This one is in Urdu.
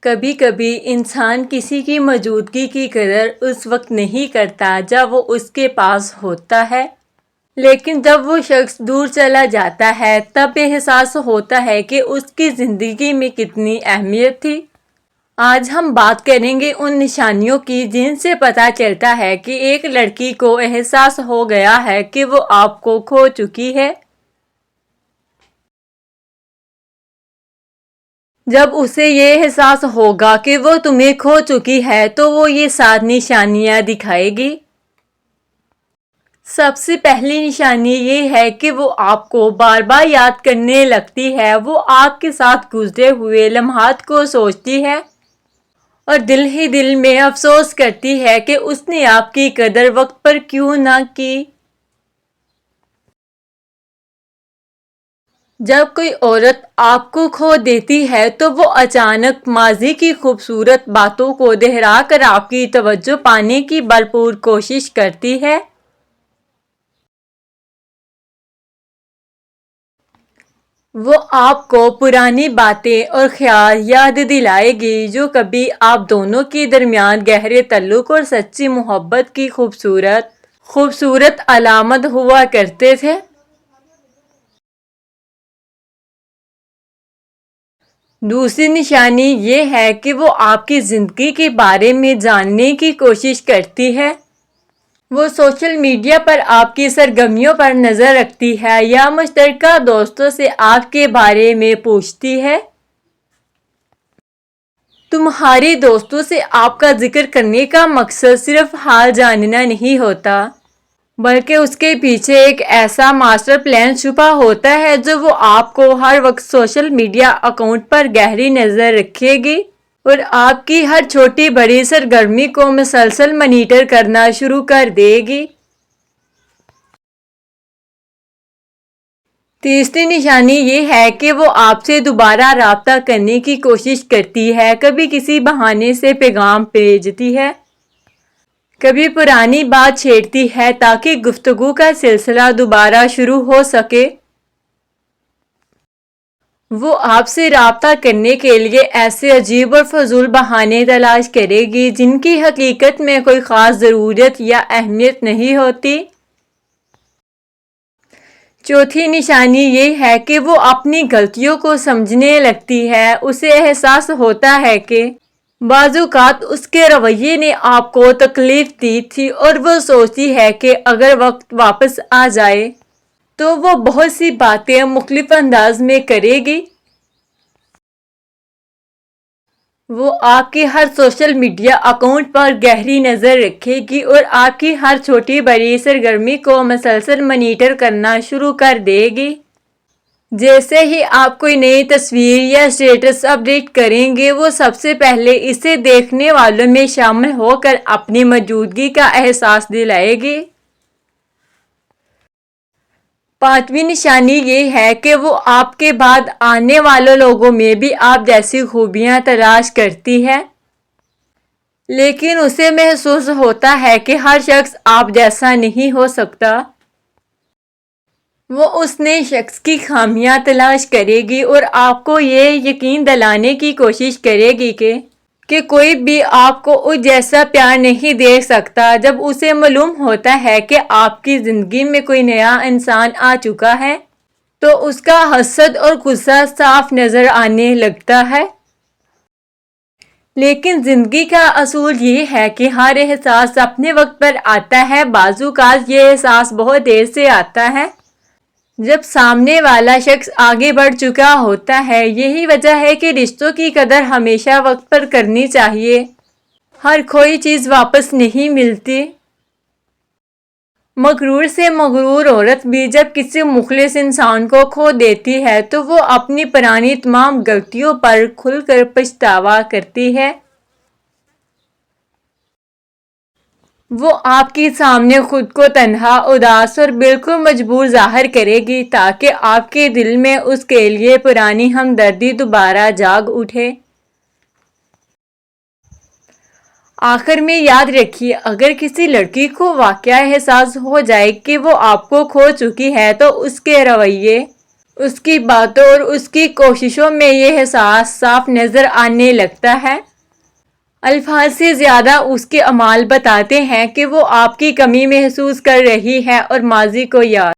کبھی کبھی انسان کسی کی موجودگی کی قدر اس وقت نہیں کرتا جب وہ اس کے پاس ہوتا ہے، لیکن جب وہ شخص دور چلا جاتا ہے تب احساس ہوتا ہے کہ اس کی زندگی میں کتنی اہمیت تھی۔ آج ہم بات کریں گے ان نشانیوں کی جن سے پتہ چلتا ہے کہ ایک لڑکی کو احساس ہو گیا ہے کہ وہ آپ کو کھو چکی ہے۔ جب اسے یہ احساس ہوگا کہ وہ تمہیں کھو چکی ہے تو وہ یہ 7 نشانیاں دکھائے گی۔ سب سے پہلی نشانی یہ ہے کہ وہ آپ کو بار بار یاد کرنے لگتی ہے۔ وہ آپ کے ساتھ گزرے ہوئے لمحات کو سوچتی ہے اور دل ہی دل میں افسوس کرتی ہے کہ اس نے آپ کی قدر وقت پر کیوں نہ کی۔ جب کوئی عورت آپ کو کھو دیتی ہے تو وہ اچانک ماضی کی خوبصورت باتوں کو دہرا کر آپ کی توجہ پانے کی بھرپور کوشش کرتی ہے۔ وہ آپ کو پرانی باتیں اور خیال یاد دلائے گی جو کبھی آپ دونوں کے درمیان گہرے تعلق اور سچی محبت کی خوبصورت علامت ہوا کرتے تھے۔ دوسری نشانی یہ ہے کہ وہ آپ کی زندگی کے بارے میں جاننے کی کوشش کرتی ہے۔ وہ سوشل میڈیا پر آپ کی سرگرمیوں پر نظر رکھتی ہے یا مشترکہ دوستوں سے آپ کے بارے میں پوچھتی ہے۔ تمہاری دوستوں سے آپ کا ذکر کرنے کا مقصد صرف حال جاننا نہیں ہوتا، بلکہ اس کے پیچھے ایک ایسا ماسٹر پلان چھپا ہوتا ہے جو وہ آپ کو ہر وقت سوشل میڈیا اکاؤنٹ پر گہری نظر رکھے گی اور آپ کی ہر چھوٹی بڑی سرگرمی کو مسلسل مانیٹر کرنا شروع کر دے گی۔ تیسری نشانی یہ ہے کہ وہ آپ سے دوبارہ رابطہ کرنے کی کوشش کرتی ہے، کبھی کسی بہانے سے پیغام بھیجتی ہے، کبھی پرانی بات چھیڑتی ہے تاکہ گفتگو کا سلسلہ دوبارہ شروع ہو سکے۔ وہ آپ سے رابطہ کرنے کے لیے ایسے عجیب اور فضول بہانے تلاش کرے گی جن کی حقیقت میں کوئی خاص ضرورت یا اہمیت نہیں ہوتی۔ چوتھی نشانی یہ ہے کہ وہ اپنی غلطیوں کو سمجھنے لگتی ہے۔ اسے احساس ہوتا ہے کہ بعض اوقات اس کے رویے نے آپ کو تکلیف دی تھی اور وہ سوچتی ہے کہ اگر وقت واپس آ جائے تو وہ بہت سی باتیں مختلف انداز میں کرے گی۔ وہ آپ کے ہر سوشل میڈیا اکاؤنٹ پر گہری نظر رکھے گی اور آپ کی ہر چھوٹی بڑی سرگرمی کو مسلسل مانیٹر کرنا شروع کر دے گی۔ جیسے ہی آپ کوئی نئی تصویر یا اسٹیٹس اپڈیٹ کریں گے، وہ سب سے پہلے اسے دیکھنے والوں میں شامل ہو کر اپنی موجودگی کا احساس دلائے گی۔ پانچویں نشانی یہ ہے کہ وہ آپ کے بعد آنے والے لوگوں میں بھی آپ جیسی خوبیاں تلاش کرتی ہے، لیکن اسے محسوس ہوتا ہے کہ ہر شخص آپ جیسا نہیں ہو سکتا۔ وہ اس نئے شخص کی خامیاں تلاش کرے گی اور آپ کو یہ یقین دلانے کی کوشش کرے گی کہ کوئی بھی آپ کو اس جیسا پیار نہیں دے سکتا۔ جب اسے معلوم ہوتا ہے کہ آپ کی زندگی میں کوئی نیا انسان آ چکا ہے تو اس کا حسد اور غصہ صاف نظر آنے لگتا ہے۔ لیکن زندگی کا اصول یہ ہے کہ ہر احساس اپنے وقت پر آتا ہے۔ بعض اوقات یہ احساس بہت دیر سے آتا ہے جب سامنے والا شخص آگے بڑھ چکا ہوتا ہے۔ یہی وجہ ہے کہ رشتوں کی قدر ہمیشہ وقت پر کرنی چاہیے۔ ہر کھوئی چیز واپس نہیں ملتی۔ مغرور سے مغرور عورت بھی جب کسی مخلص انسان کو کھو دیتی ہے تو وہ اپنی پرانی تمام غلطیوں پر کھل کر پچھتاوا کرتی ہے۔ وہ آپ کے سامنے خود کو تنہا، اداس اور بالکل مجبور ظاہر کرے گی تاکہ آپ کے دل میں اس کے لیے پرانی ہمدردی دوبارہ جاگ اٹھے۔ آخر میں یاد رکھیے، اگر کسی لڑکی کو واقعی احساس ہو جائے کہ وہ آپ کو کھو چکی ہے تو اس کے رویے، اس کی باتوں اور اس کی کوششوں میں یہ احساس صاف نظر آنے لگتا ہے۔ الفاظ سے زیادہ اس کے اعمال بتاتے ہیں کہ وہ آپ کی کمی محسوس کر رہی ہے اور ماضی کو یاد